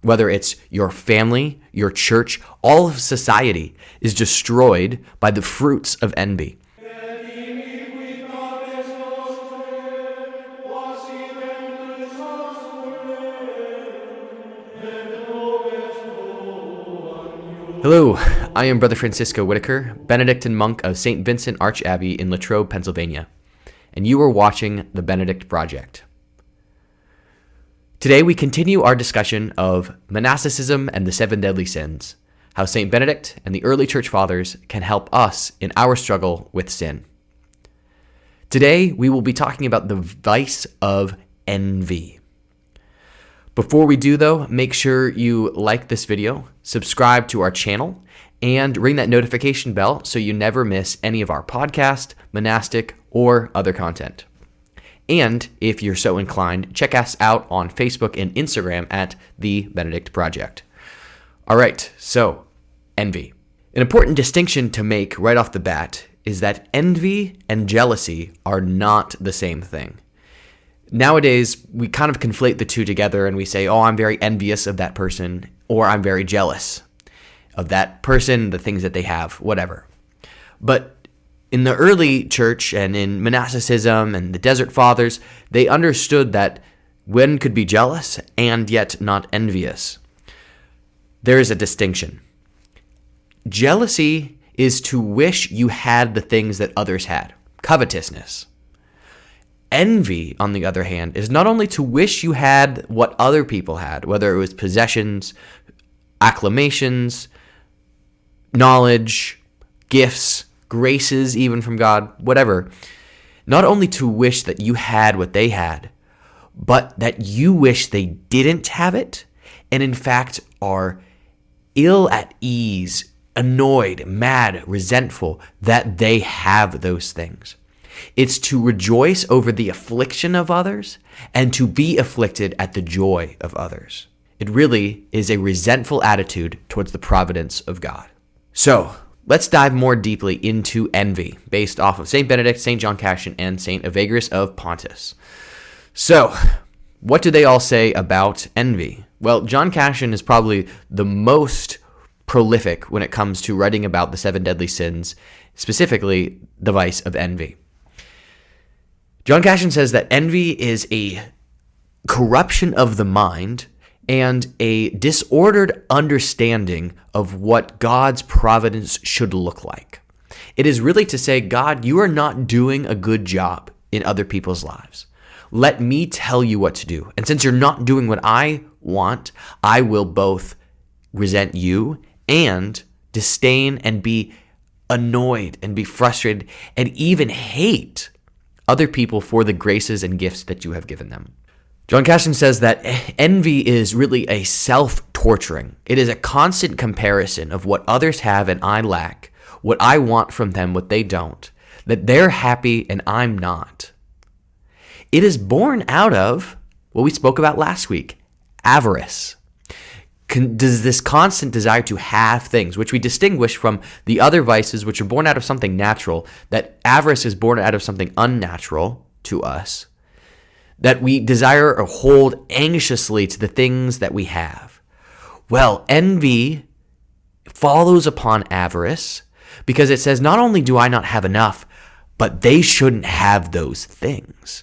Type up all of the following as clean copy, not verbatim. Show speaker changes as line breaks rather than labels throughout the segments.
whether it's your family, your church, all of society is destroyed by the fruits of envy. Hello, I am Brother Francisco Whitaker, Benedictine monk of St. Vincent Archabbey in Latrobe, Pennsylvania, and you are watching The Benedict Project. Today we continue our discussion of monasticism and the 7 deadly sins, how St. Benedict and the early church fathers can help us in our struggle with sin. Today we will be talking about the vice of envy. Before we do though, make sure you like this video, subscribe to our channel, and ring that notification bell so you never miss any of our podcast, monastic, or other content. And if you're so inclined, check us out on Facebook and Instagram at The Benedict Project. All right, so envy. An important distinction to make right off the bat is that envy and jealousy are not the same thing. Nowadays, we kind of conflate the two together and we say, oh, I'm very envious of that person, or I'm very jealous of that person, the things that they have, whatever. But in the early church and in monasticism and the desert fathers, they understood that one could be jealous and yet not envious. There is a distinction. Jealousy is to wish you had the things that others had, covetousness. Envy, on the other hand, is not only to wish you had what other people had, whether it was possessions, acclamations, knowledge, gifts, graces even from God, whatever. Not only to wish that you had what they had, but that you wish they didn't have it, and in fact are ill at ease, annoyed, mad, resentful that they have those things. It's to rejoice over the affliction of others and to be afflicted at the joy of others. It really is a resentful attitude towards the providence of God. So, let's dive more deeply into envy based off of St. Benedict, St. John Cassian, and St. Evagrius of Pontus. So, what do they all say about envy? Well, John Cassian is probably the most prolific when it comes to writing about the 7 deadly sins, specifically the vice of envy. John Cassian says that envy is a corruption of the mind and a disordered understanding of what God's providence should look like. It is really to say, God, you are not doing a good job in other people's lives. Let me tell you what to do. And since you're not doing what I want, I will both resent you and disdain and be annoyed and be frustrated and even hate other people for the graces and gifts that you have given them. John Cassian says that envy is really a self-torturing. It is a constant comparison of what others have and I lack, what I want from them, what they don't, that they're happy and I'm not. It is born out of what we spoke about last week, avarice. Does this constant desire to have things, which we distinguish from the other vices which are born out of something natural, that avarice is born out of something unnatural to us, that we desire or hold anxiously to the things that we have. Well, envy follows upon avarice because it says, not only do I not have enough, but they shouldn't have those things.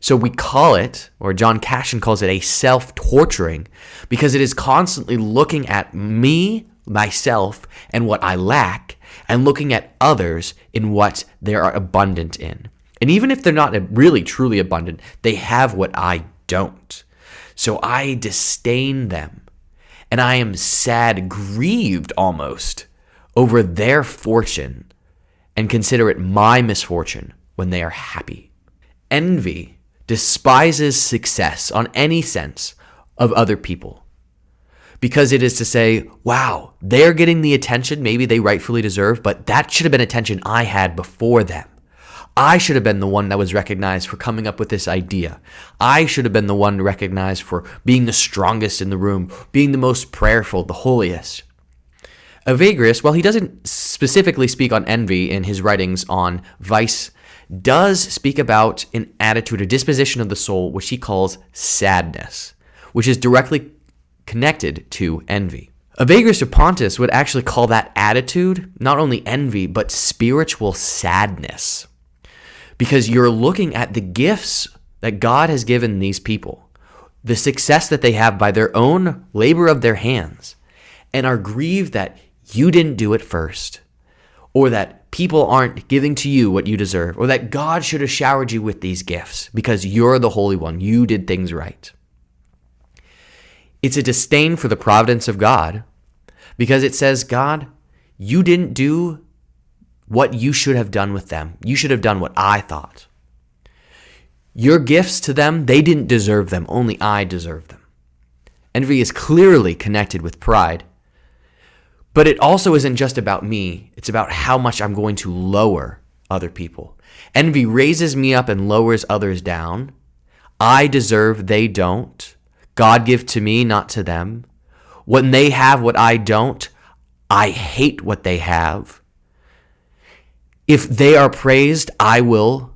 So we call it, or John Cassian calls it, a self-torturing because it is constantly looking at me, myself, and what I lack, and looking at others in what they are abundant in. And even if they're not really truly abundant, they have what I don't. So I disdain them. And I am sad, grieved almost, over their fortune and consider it my misfortune when they are happy. Envy despises success on any sense of other people because it is to say, wow, they're getting the attention maybe they rightfully deserve, but that should have been attention I had before them. I should have been the one that was recognized for coming up with this idea. I should have been the one recognized for being the strongest in the room, being the most prayerful, the holiest. Evagrius, while he doesn't specifically speak on envy in his writings on vice, does speak about an attitude, a disposition of the soul, which he calls sadness, which is directly connected to envy. Evagrius of Pontus would actually call that attitude not only envy, but spiritual sadness. Because you're looking at the gifts that God has given these people, the success that they have by their own labor of their hands, and are grieved that you didn't do it first, or that people aren't giving to you what you deserve, or that God should have showered you with these gifts because you're the Holy One. You did things right. It's a disdain for the providence of God because it says, God, you didn't do what you should have done with them. You should have done what I thought. Your gifts to them, they didn't deserve them. Only I deserve them. Envy is clearly connected with pride. But it also isn't just about me. It's about how much I'm going to lower other people. Envy raises me up and lowers others down. I deserve, they don't. God give to me, not to them. When they have what I don't, I hate what they have. If they are praised, I will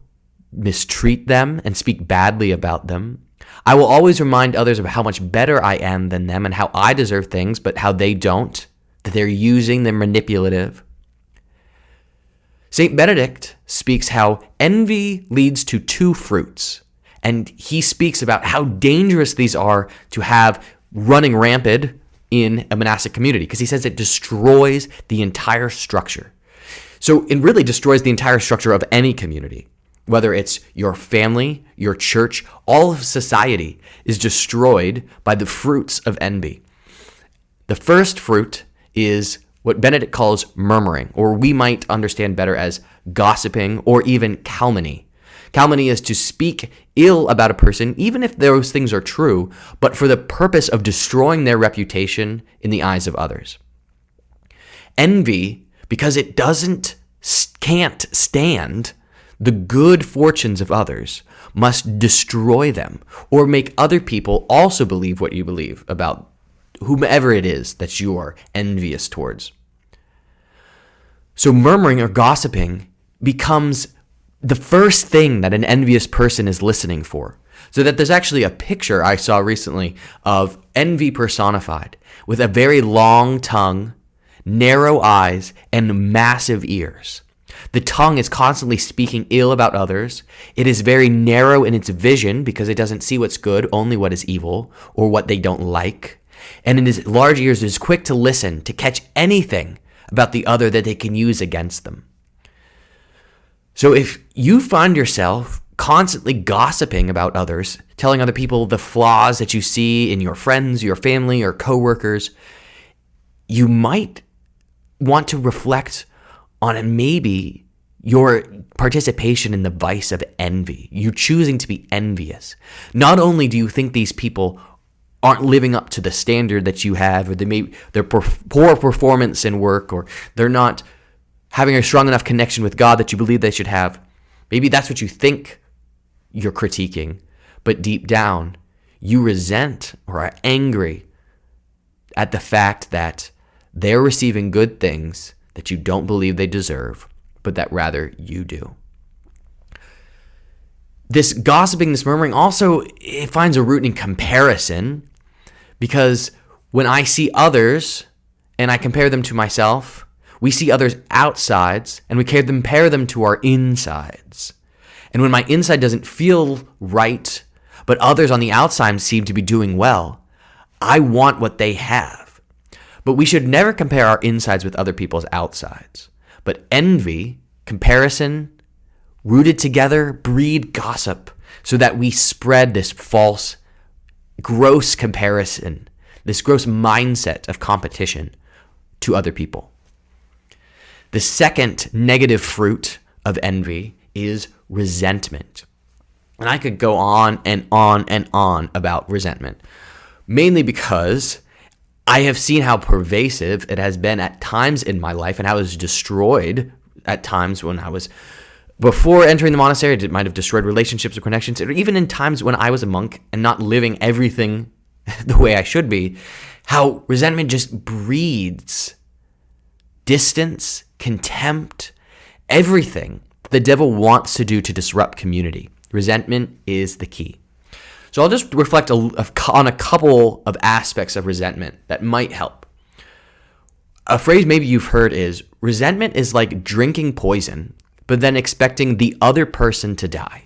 mistreat them and speak badly about them. I will always remind others of how much better I am than them and how I deserve things, but how they don't. That they're using, they're manipulative. St. Benedict speaks how envy leads to two fruits. And he speaks about how dangerous these are to have running rampant in a monastic community, because he says it destroys the entire structure. So it really destroys the entire structure of any community, whether it's your family, your church, all of society is destroyed by the fruits of envy. The first fruit is what Benedict calls murmuring, or we might understand better as gossiping or even calumny. Calumny is to speak ill about a person, even if those things are true, but for the purpose of destroying their reputation in the eyes of others. Envy, because it can't stand the good fortunes of others, must destroy them or make other people also believe what you believe about whomever it is that you are envious towards. So murmuring or gossiping becomes the first thing that an envious person is listening for. So that there's actually a picture I saw recently of envy personified with a very long tongue, narrow eyes, and massive ears. The tongue is constantly speaking ill about others. It is very narrow in its vision because it doesn't see what's good, only what is evil or what they don't like. And in his large ears is quick to listen, to catch anything about the other that they can use against them. So if you find yourself constantly gossiping about others, telling other people the flaws that you see in your friends, your family, or coworkers, you might want to reflect on maybe your participation in the vice of envy, you choosing to be envious. Not only do you think these people aren't living up to the standard that you have, or their poor performance in work, or they're not having a strong enough connection with God that you believe they should have. Maybe that's what you think you're critiquing, but deep down, you resent or are angry at the fact that they're receiving good things that you don't believe they deserve, but that rather you do. This gossiping, this murmuring also, it finds a root in comparison, because when I see others and I compare them to myself, we see others' outsides and we compare them to our insides. And when my inside doesn't feel right, but others on the outside seem to be doing well, I want what they have. But we should never compare our insides with other people's outsides. But envy, comparison, rooted together, breed gossip, so that we spread this false, gross comparison, this gross mindset of competition to other people. The second negative fruit of envy is resentment. And I could go on and on and on about resentment, mainly because I have seen how pervasive it has been at times in my life, and how it was destroyed at times when I was, before entering the monastery, it might have destroyed relationships or connections, or even in times when I was a monk and not living everything the way I should be, how resentment just breeds distance, contempt, everything the devil wants to do to disrupt community. Resentment is the key. So I'll just reflect on a couple of aspects of resentment that might help. A phrase maybe you've heard is, resentment is like drinking poison, but then expecting the other person to die.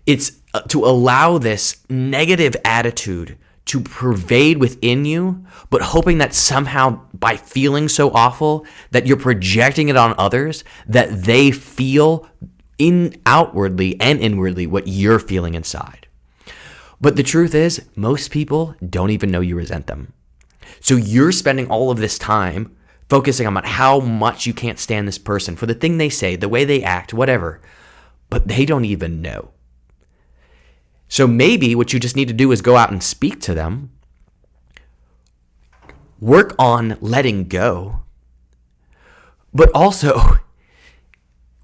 It's to allow this negative attitude to pervade within you, but hoping that somehow by feeling so awful that you're projecting it on others, that they feel outwardly and inwardly what you're feeling inside. But the truth is, most people don't even know you resent them. So you're spending all of this time focusing on how much you can't stand this person for the thing they say, the way they act, whatever, but they don't even know. So maybe what you just need to do is go out and speak to them, work on letting go, but also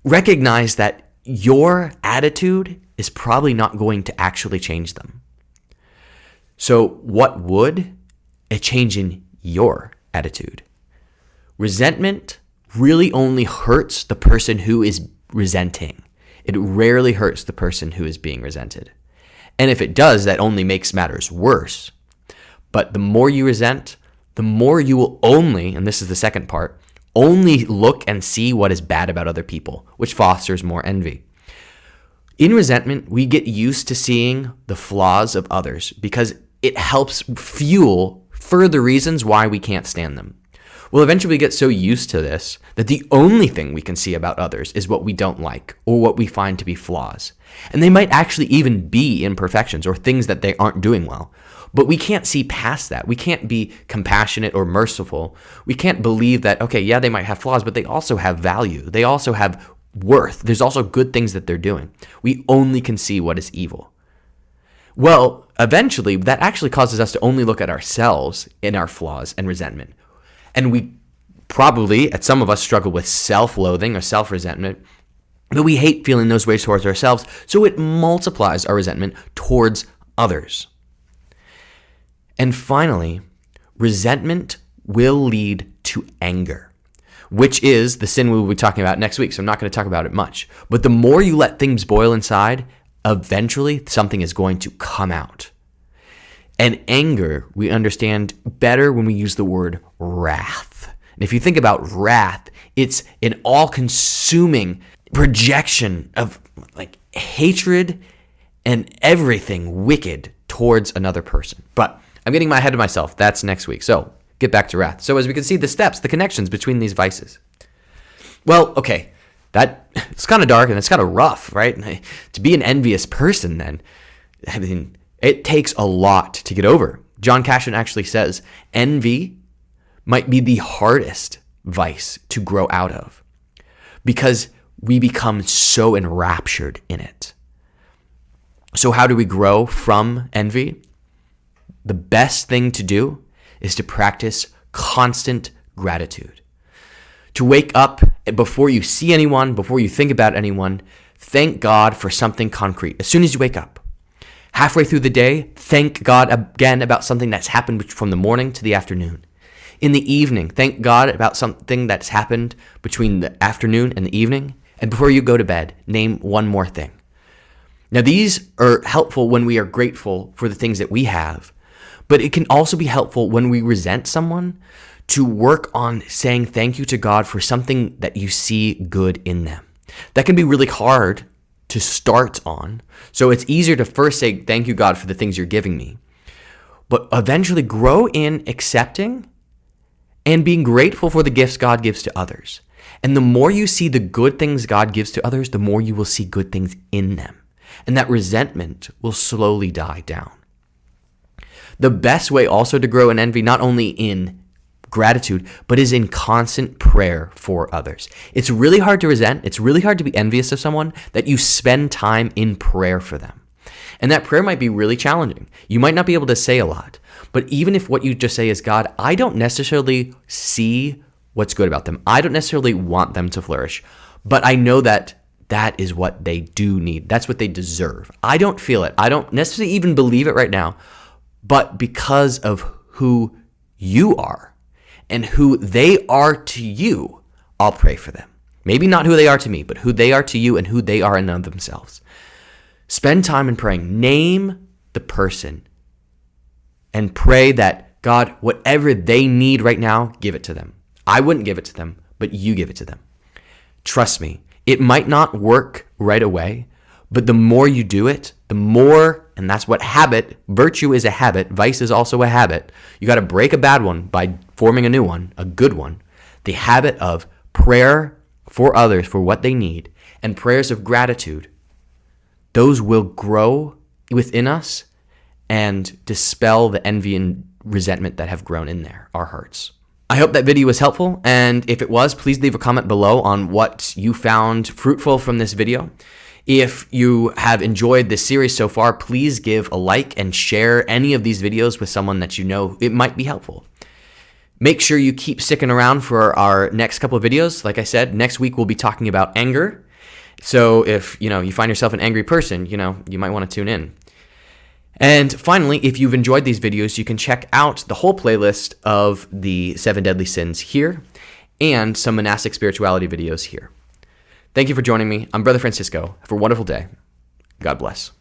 recognize that your attitude is probably not going to actually change them. So what would? A change in your attitude. Resentment really only hurts the person who is resenting. It rarely hurts the person who is being resented. And if it does, that only makes matters worse. But the more you resent, the more you will only, and this is the second part, only look and see what is bad about other people, which fosters more envy. In resentment, we get used to seeing the flaws of others because it helps fuel further reasons why we can't stand them. We'll eventually get so used to this that the only thing we can see about others is what we don't like or what we find to be flaws. And they might actually even be imperfections or things that they aren't doing well. But we can't see past that. We can't be compassionate or merciful. We can't believe that, okay, yeah, they might have flaws, but they also have value. They also have worth. There's also good things that they're doing. We only can see what is evil. Well, eventually, that actually causes us to only look at ourselves in our flaws and resentment. And we probably, at some of us, struggle with self-loathing or self-resentment, but we hate feeling those ways towards ourselves, so it multiplies our resentment towards others. And finally, resentment will lead to anger, which is the sin we will be talking about next week, so I'm not going to talk about it much. But the more you let things boil inside, eventually something is going to come out. And anger, we understand better when we use the word wrath. And if you think about wrath, it's an all-consuming projection of like hatred and everything wicked towards another person. But I'm getting ahead of myself. That's next week. So get back to wrath. So as we can see, the steps, the connections between these vices. Well, okay, it's kind of dark and it's kind of rough, right? To be an envious person then, I mean, it takes a lot to get over. John Cashin actually says, envy might be the hardest vice to grow out of because we become so enraptured in it. So how do we grow from envy? The best thing to do is to practice constant gratitude. To wake up before you see anyone, before you think about anyone, thank God for something concrete as soon as you wake up. Halfway through the day, thank God again about something that's happened from the morning to the afternoon. In the evening, thank God about something that's happened between the afternoon and the evening. And before you go to bed, name one more thing. Now, these are helpful when we are grateful for the things that we have, but it can also be helpful when we resent someone to work on saying thank you to God for something that you see good in them. That can be really hard to start on. So it's easier to first say, thank you, God, for the things you're giving me. But eventually grow in accepting and being grateful for the gifts God gives to others. And the more you see the good things God gives to others, the more you will see good things in them. And that resentment will slowly die down. The best way also to grow in envy, not only in gratitude, but is in constant prayer for others. It's really hard to resent. It's really hard to be envious of someone that you spend time in prayer for them. And that prayer might be really challenging. You might not be able to say a lot, but even if what you just say is, God, I don't necessarily see what's good about them. I don't necessarily want them to flourish, but I know that that is what they do need. That's what they deserve. I don't feel it. I don't necessarily even believe it right now, but because of who you are, and who they are to you, I'll pray for them. Maybe not who they are to me, but who they are to you and who they are in and of themselves. Spend time in praying. Name the person and pray that, God, whatever they need right now, give it to them. I wouldn't give it to them, but you give it to them. Trust me, it might not work right away, but the more you do it, the more, and that's what virtue is a habit, vice is also a habit. You got to break a bad one by forming a new one, a good one. The habit of prayer for others for what they need and prayers of gratitude, those will grow within us and dispel the envy and resentment that have grown in our hearts. I hope that video was helpful, and if it was, please leave a comment below on what you found fruitful from this video. If you have enjoyed this series so far, please give a like and share any of these videos with someone that you know it might be helpful. Make sure you keep sticking around for our next couple of videos. Like I said, next week we'll be talking about anger. So if you find yourself an angry person, you might want to tune in. And finally, if you've enjoyed these videos, you can check out the whole playlist of the 7 Deadly Sins here and some monastic spirituality videos here. Thank you for joining me. I'm Brother Francisco. Have a wonderful day. God bless.